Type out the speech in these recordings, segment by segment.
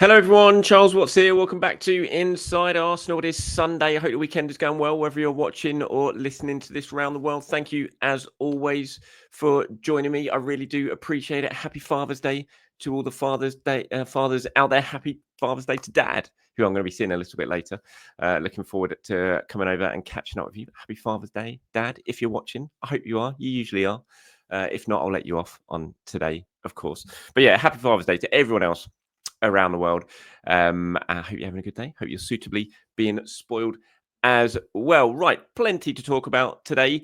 Hello, everyone. Charles Watts here. Welcome back to Inside Arsenal. It is Sunday. I hope the weekend is going well, whether you're watching or listening to this around the world. Thank you, as always, for joining me. I really do appreciate it. Happy Father's Day to all the fathers out there. Happy Father's Day to Dad, who I'm going to be seeing a little bit later. Looking forward to coming over and catching up with you. Happy Father's Day, Dad. If you're watching, I hope you are. You usually are. If not, I'll let you off on today, of course. But yeah, happy Father's Day to everyone else around the world. I hope you're having a good day. Hope you're suitably being spoiled as well. Right, plenty to talk about today.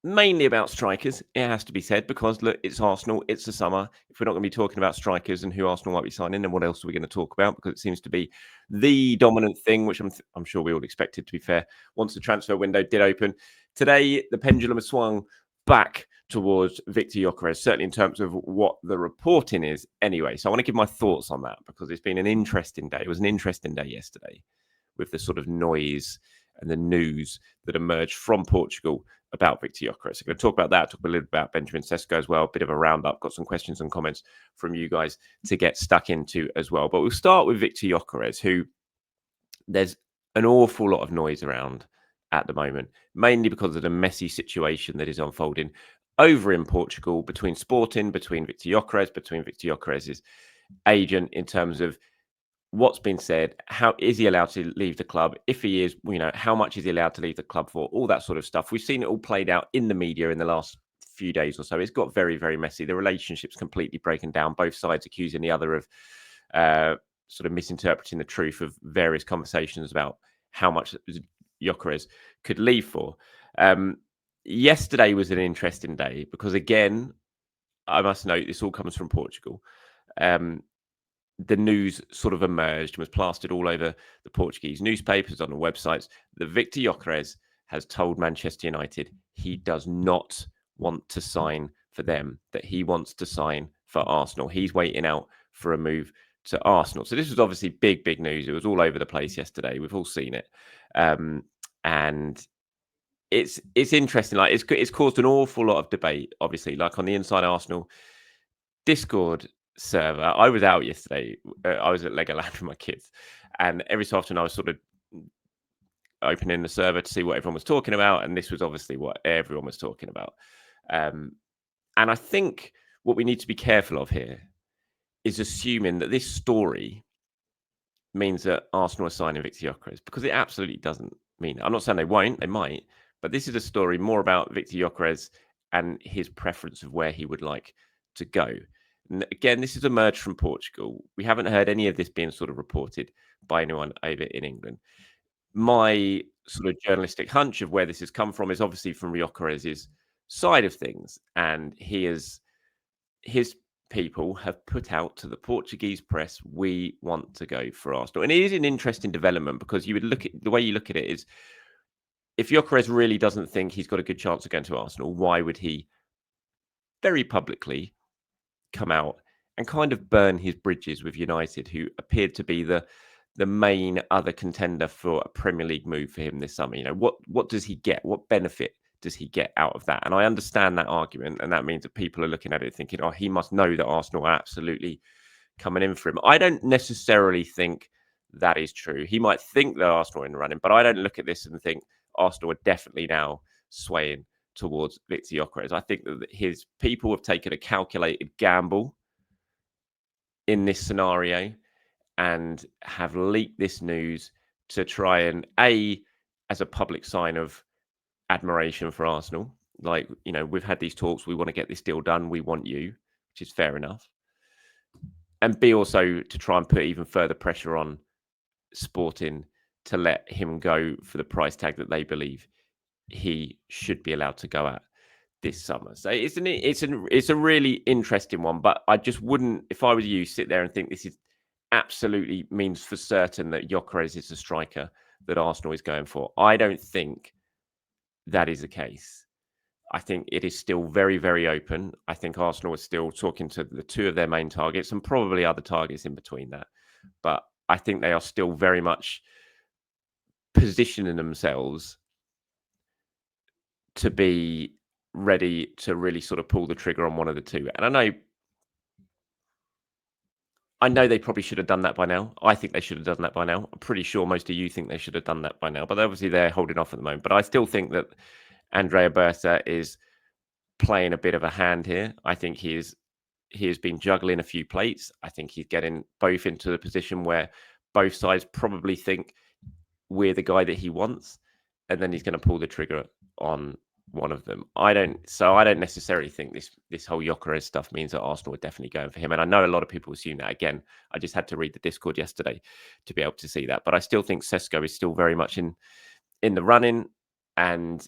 Mainly about strikers, it has to be said, because look, it's Arsenal, it's the summer. If we're not going to be talking about strikers and who Arsenal might be signing, then what else are we going to talk about? Because it seems to be the dominant thing, which I'm sure we all expected, to be fair, once the transfer window did open. Today, the pendulum has swung back towards Viktor Gyokeres, certainly in terms of what the reporting is anyway. So I want to give my thoughts on that because it's been an interesting day. It was an interesting day yesterday with the sort of noise and the news that emerged from Portugal about Viktor Gyokeres. So I'm going to talk about that, talk a little about Benjamin Sesko as well, a bit of a roundup, got some questions and comments from you guys to get stuck into as well. But we'll start with Viktor Gyokeres, who there's an awful lot of noise around at the moment, mainly because of the messy situation that is unfolding over in Portugal between Sporting, between Viktor Gyokeres, between Viktor Gyokeres' agent in terms of what's been said, how is he allowed to leave the club? If he is, how much is he allowed to leave the club for? All that sort of stuff. We've seen it all played out in the media in the last few days or so. It's got very, very messy. The relationship's completely breaking down, both sides accusing the other of sort of misinterpreting the truth of various conversations about how much Gyokeres could leave for. Yesterday was an interesting day because, again, I must note this all comes from Portugal. The news sort of emerged and was plastered all over the Portuguese newspapers, on the websites, that Viktor Gyokeres has told Manchester United he does not want to sign for them, that he wants to sign for Arsenal. He's waiting out for a move to Arsenal. So this was obviously big, big news. It was all over the place yesterday. We've all seen it. And it's interesting. Like it's caused an awful lot of debate, obviously, like on the Inside Arsenal Discord server. I was out yesterday. I was at Legoland with my kids, and every so often I was sort of opening the server to see what everyone was talking about, and this was obviously what everyone was talking about. And I think what we need to be careful of here is assuming that this story means that Arsenal are signing Viktor Gyokeres, because it absolutely doesn't mean it. I'm not saying they won't, they might, but this is a story more about Viktor Gyokeres and his preference of where he would like to go. And again, this has emerged from Portugal. We haven't heard any of this being sort of reported by anyone over in England. My sort of journalistic hunch of where this has come from is obviously from Gyokeres' side of things, and his people have put out to the Portuguese press, we want to go for Arsenal. And it is an interesting development, because you would look at the way you look at it is, if Gyokeres really doesn't think he's got a good chance of going to Arsenal, why would he very publicly come out and kind of burn his bridges with United, who appeared to be the main other contender for a Premier League move for him this summer? What does he get? What benefit does he get out of that? And I understand that argument, and that means that people are looking at it thinking, oh, he must know that Arsenal are absolutely coming in for him. I don't necessarily think that is true. He might think that Arsenal are in the running, but I don't look at this and think Arsenal are definitely now swaying towards Viktor Gyokeres. I think that his people have taken a calculated gamble in this scenario and have leaked this news to try and, as a public sign of admiration for Arsenal, like, we've had these talks, we want to get this deal done, we want you, which is fair enough. And B, also to try and put even further pressure on Sporting to let him go for the price tag that they believe he should be allowed to go at this summer. So it's a really interesting one, but I just wouldn't, if I was you, sit there and think this is absolutely means for certain that Gyokeres is the striker that Arsenal is going for. I don't think that is the case. I think it is still very, very open. I think Arsenal is still talking to the two of their main targets and probably other targets in between that. But I think they are still very much positioning themselves to be ready to really sort of pull the trigger on one of the two. And I know I know they probably should have done that by now. I think they should have done that by now. I'm pretty sure most of you think they should have done that by now, but obviously they're holding off at the moment. But I still think that Andrea Berta is playing a bit of a hand here. I think he has been juggling a few plates. I think he's getting both into the position where both sides probably think we're the guy that he wants, and then he's going to pull the trigger on one of them. I don't necessarily think this whole Gyokeres stuff means that Arsenal are definitely going for him. And I know a lot of people assume that. Again, I just had to read the Discord yesterday to be able to see that. But I still think Sesko is still very much in the running, and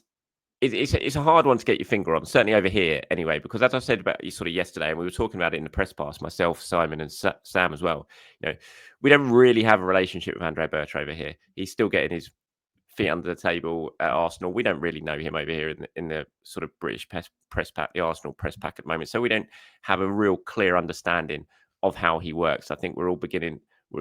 it's a hard one to get your finger on, certainly over here anyway, because as I said about you sort of yesterday, and we were talking about it in the press pass, myself, Simon, and Sam as well. We don't really have a relationship with Andrea Berta over here. He's still getting his feet under the table at Arsenal. We don't really know him over here in the sort of British press pack, the Arsenal press pack at the moment. So we don't have a real clear understanding of how he works. I think we're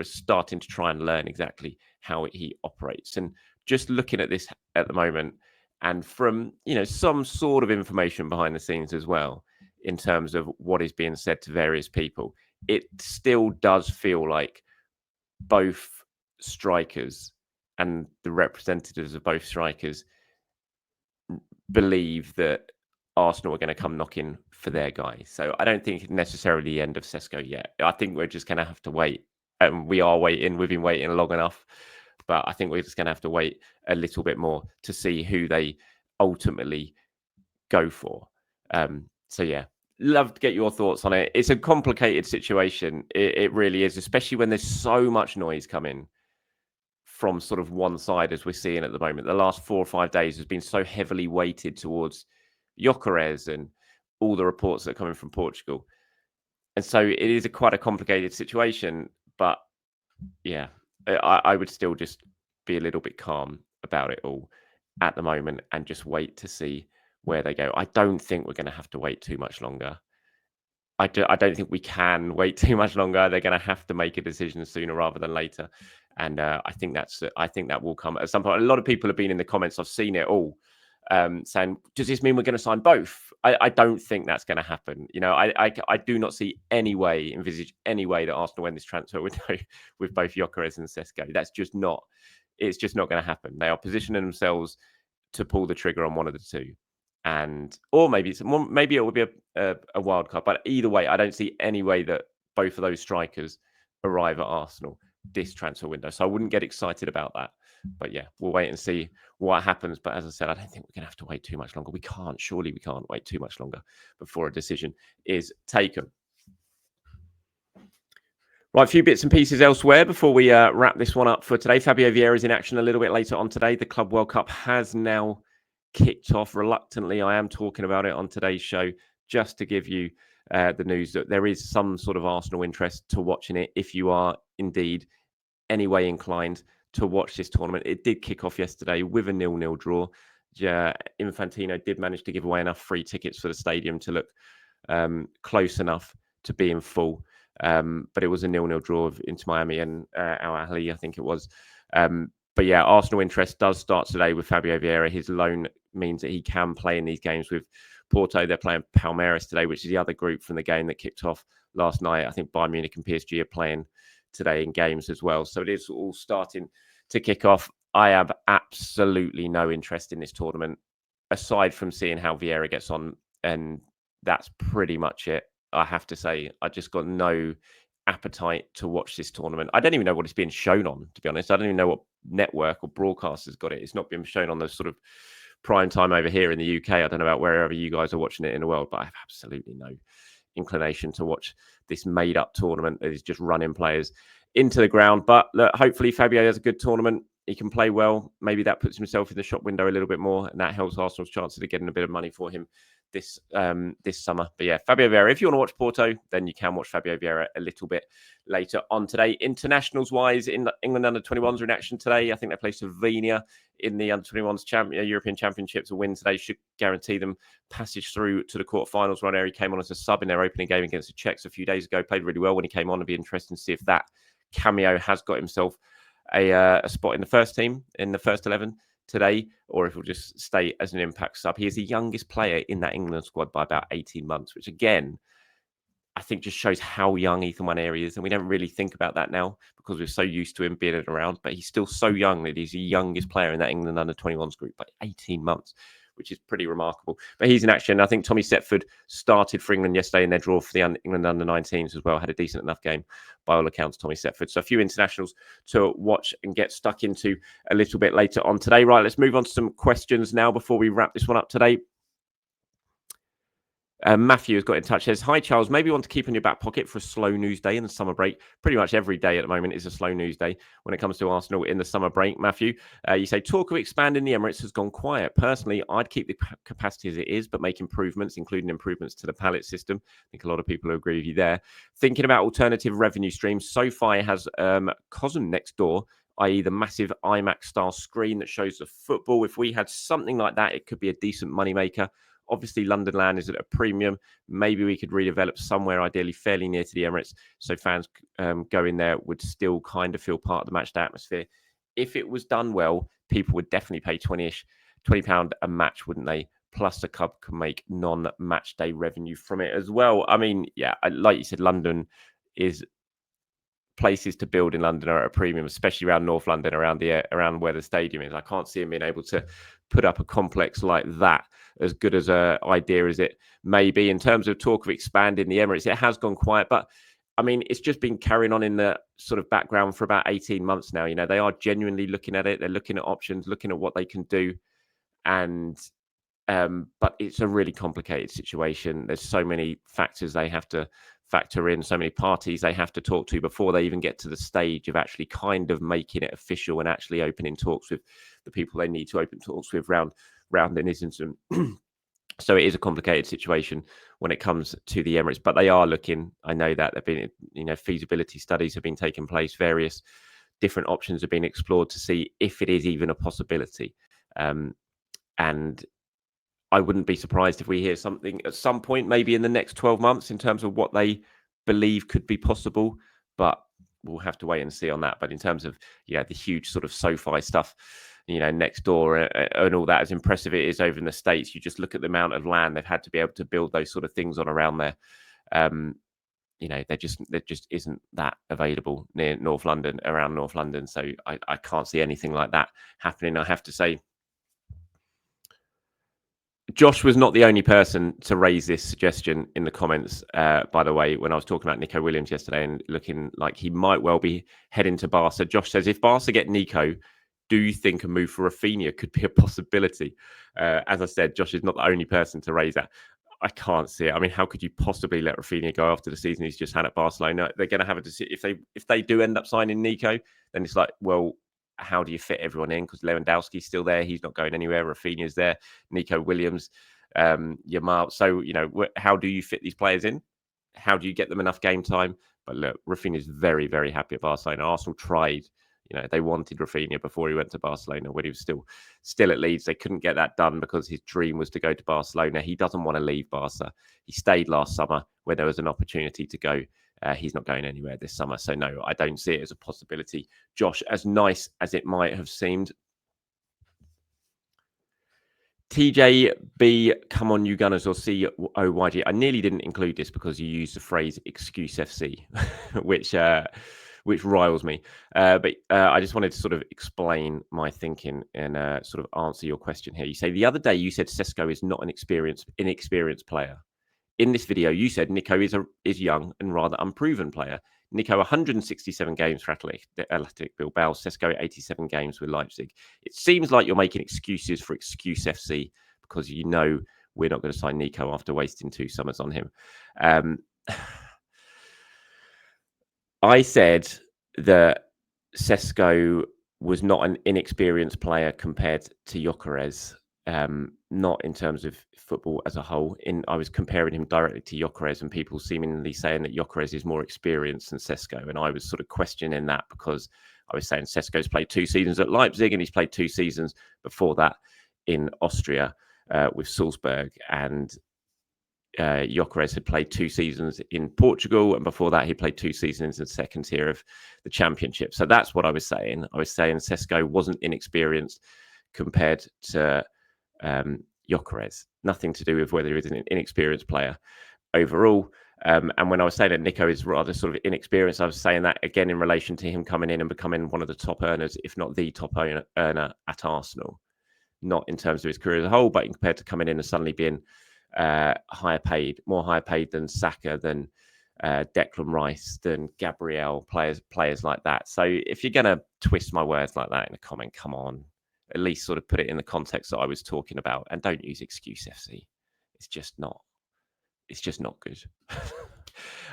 starting to try and learn exactly how he operates. And just looking at this at the moment, and from some sort of information behind the scenes as well, in terms of what is being said to various people, it still does feel like both strikers and the representatives of both strikers believe that Arsenal are going to come knocking for their guy. So I don't think it's necessarily the end of Sesko yet. I think we're just going to have to wait. And we are waiting. We've been waiting long enough. But I think we're just going to have to wait a little bit more to see who they ultimately go for. So yeah, love to get your thoughts on it. It's a complicated situation. It really is, especially when there's so much noise coming from sort of one side, as we're seeing at the moment. The last 4 or 5 days has been so heavily weighted towards Gyokeres and all the reports that are coming from Portugal. And so it is quite a complicated situation. But yeah, I would still just be a little bit calm about it all at the moment and just wait to see where they go. I don't think we're going to have to wait too much longer. I don't think we can wait too much longer. They're going to have to make a decision sooner rather than later. And I think that will come at some point. A lot of people have been in the comments. I've seen it all saying, does this mean we're going to sign both? I don't think that's going to happen. I do not envisage any way that Arsenal win this transfer window with both Gyokeres and Sesko. It's just not going to happen. They are positioning themselves to pull the trigger on one of the two. Or maybe it will be a wild card. But either way, I don't see any way that both of those strikers arrive at Arsenal this transfer window. So I wouldn't get excited about that. But yeah, we'll wait and see what happens. But as I said, I don't think we're going to have to wait too much longer. Surely we can't wait too much longer before a decision is taken. Right, a few bits and pieces elsewhere before we wrap this one up for today. Fabio Vieira is in action a little bit later on today. The Club World Cup has now kicked off. Reluctantly, I am talking about it on today's show just to give you the news that there is some sort of Arsenal interest to watching it if you are indeed anyway inclined to watch this tournament. It did kick off yesterday with a 0-0 draw. Infantino did manage to give away enough free tickets for the stadium to look close enough to being full. But it was a 0-0 draw of Inter Miami and Al Ahly, I think it was. But yeah, Arsenal interest does start today with Fabio Vieira. His loan means that he can play in these games with Porto. They're playing Palmeiras today, which is the other group from the game that kicked off last night. I think Bayern Munich and PSG are playing today in games as well. So it is all starting to kick off. I have absolutely no interest in this tournament, aside from seeing how Vieira gets on. And that's pretty much it. I have to say, I just got no appetite to watch this tournament. I don't even know what it's being shown on, to be honest. I don't even know what network or broadcaster's got it. It's not being shown on the sort of prime time over here in the UK. I don't know about wherever you guys are watching it in the world, but I have absolutely no inclination to watch this made-up tournament that is just running players into the ground. But look, hopefully Fabio has a good tournament. He can play well. Maybe that puts himself in the shop window a little bit more, and that helps Arsenal's chances of getting a bit of money for him this summer. But yeah, Fabio Vieira, if you want to watch Porto, then you can watch Fabio Vieira a little bit later on today. Internationals wise, in England under-21s are in action today. I think they play Slovenia in the under-21s European Championships. A win today should guarantee them passage through to the quarterfinals. Nwaneri came on as a sub in their opening game against the Czechs a few days ago. Played really well when he came on. It'd be interesting to see if that cameo has got himself a spot in the first team, in the first 11 today, or if he'll just stay as an impact sub. He is the youngest player in that England squad by about 18 months, which again, I think just shows how young Ethan Nwaneri is. And we don't really think about that now because we're so used to him being around. But he's still so young that he's the youngest player in that England under-21s group by 18 months, which is pretty remarkable. But he's in action. I think Tommy Setford started for England yesterday in their draw for the England under-19s as well. Had a decent enough game by all accounts, Tommy Setford. So a few internationals to watch and get stuck into a little bit later on today. Right, let's move on to some questions now before we wrap this one up today. Matthew has got in touch. Says, "Hi Charles, maybe you want to keep in your back pocket for a slow news day in the summer break. Pretty much every day at the moment is a slow news day when it comes to Arsenal in the summer break." Matthew, you say talk of expanding the Emirates has gone quiet. Personally, I'd keep the capacity as it is, but make improvements, including improvements to the pallet system. I think a lot of people will agree with you there. Thinking about alternative revenue streams, SoFi has COSM next door, i.e. the massive IMAX style screen that shows the football. If we had something like that, it could be a decent moneymaker. Obviously, London land is at a premium. Maybe we could redevelop somewhere, ideally fairly near to the Emirates, so fans going there would still kind of feel part of the match day atmosphere. If it was done well, people would definitely pay £20 a match, wouldn't they? Plus, the club can make non-match day revenue from it as well. I mean, yeah, like you said, London is places to build in London are at a premium, especially around North London, around where the stadium is. I can't see him being able to put up a complex like that, as good as an idea as it may be. In terms of talk of expanding the Emirates, it has gone quiet, but I mean, it's just been carrying on in the sort of background for about 18 months now. You know, they are genuinely looking at it. They're looking at options, looking at what they can do. And but it's a really complicated situation. There's so many factors they have to factor in, so many parties they have to talk to before they even get to the stage of actually kind of making it official and actually opening talks with the people they need to open talks with round in Islington. So it is a complicated situation when it comes to the Emirates, but they are looking. I know that there've been, feasibility studies have been taking place. Various different options have been explored to see if it is even a possibility. And I wouldn't be surprised if we hear something at some point, maybe in the next 12 months, in terms of what they believe could be possible. But we'll have to wait and see on that. But in terms of, the huge sort of SoFi stuff, next door and all that, as impressive it is over in the States, you just look at the amount of land they've had to be able to build those sort of things on around there. There just isn't that available near around North London. So I can't see anything like that happening. I have to say, Josh was not the only person to raise this suggestion in the comments, by the way, when I was talking about Nico Williams yesterday and looking like he might well be heading to Barca. Josh says, if Barca get Nico, do you think a move for Rafinha could be a possibility? As I said, Josh is not the only person to raise that. I can't see it. I mean, how could you possibly let Rafinha go after the season he's just had at Barcelona? They're going to have a decision. If they do end up signing Nico, then it's like, well, how do you fit everyone in? Because Lewandowski's still there. He's not going anywhere. Rafinha's there. Nico Williams, Yamal. So, how do you fit these players in? How do you get them enough game time? But look, Rafinha's very, very happy at Barcelona. Arsenal tried. They wanted Rafinha before he went to Barcelona when he was still at Leeds. They couldn't get that done because his dream was to go to Barcelona. He doesn't want to leave Barca. He stayed last summer when there was an opportunity to go. He's not going anywhere this summer. So, no, I don't see it as a possibility. Josh, as nice as it might have seemed. TJB, come on, you Gunners, or COYG. I nearly didn't include this because you used the phrase excuse FC, which riles me. But I just wanted to sort of explain my thinking and sort of answer your question here. You say the other day you said Sesko is not an inexperienced player. In this video, you said Nico is young and rather unproven player. Nico, 167 games for Athletic Bilbao. Sesko, 87 games with Leipzig. It seems like you're making excuses for Excuse FC because we're not going to sign Nico after wasting 2 summers on him. I said that Sesko was not an inexperienced player compared to Gyokeres. Not in terms of football as a whole. I was comparing him directly to Gyokeres, and people seemingly saying that Gyokeres is more experienced than Sesko. And I was sort of questioning that because I was saying Sesko's played 2 seasons at Leipzig and he's played 2 seasons before that in Austria with Salzburg. And Gyokeres had played 2 seasons in Portugal, and before that he played 2 seasons in the second tier of the Championship. So that's what I was saying. I was saying Sesko wasn't inexperienced compared to Gyokeres. Nothing to do with whether he's an inexperienced player overall. And when I was saying that Nico is rather sort of inexperienced, I was saying that again in relation to him coming in and becoming one of the top earners, if not the top earner at Arsenal. Not in terms of his career as a whole, but compared to coming in and suddenly being more higher paid than Saka, than Declan Rice, than Gabriel, players like that. So if you're going to twist my words like that in a comment, come on, at least sort of put it in the context that I was talking about, and don't use excuse FC. It's just not good.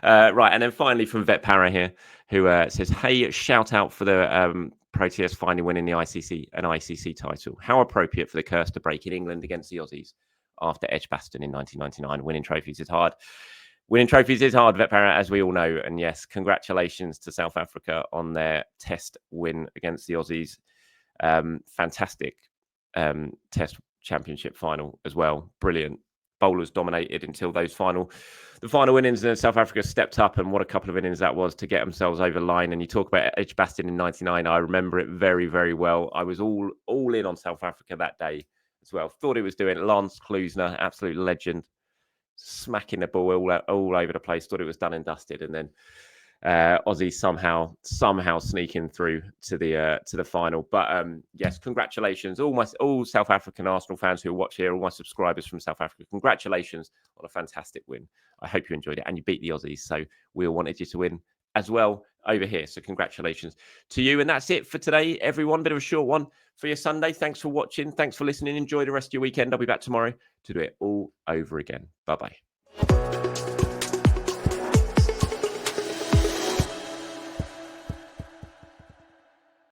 Right, and then finally from Vet Para here, who says, "Hey, shout out for the Proteas finally winning the ICC title. How appropriate for the curse to break in England against the Aussies after Edgbaston in 1999. Winning trophies is hard. Winning trophies is hard, Vet Para, as we all know. And yes, congratulations to South Africa on their test win against the Aussies. Fantastic test championship final as well. Brilliant. Bowlers dominated until the final innings, and South Africa stepped up, and what a couple of innings that was to get themselves over the line. And you talk about Edgbaston in 99. I remember it very, very well. I was all in on South Africa that day as well. Thought it was doing it. Lance Klusener, absolute legend, smacking the ball all over the place. Thought it was done and dusted, and then Aussie somehow sneaking through to the final. But yes, congratulations, all South African Arsenal fans who watch here, all my subscribers from South Africa. Congratulations on a fantastic win. I hope you enjoyed it, and you beat the Aussies, so we all wanted you to win as well over here. So congratulations to you. And that's it for today, everyone. Bit of a short one for your Sunday. Thanks for watching. Thanks for listening. Enjoy the rest of your weekend. I'll be back tomorrow to do it all over again. Bye-bye.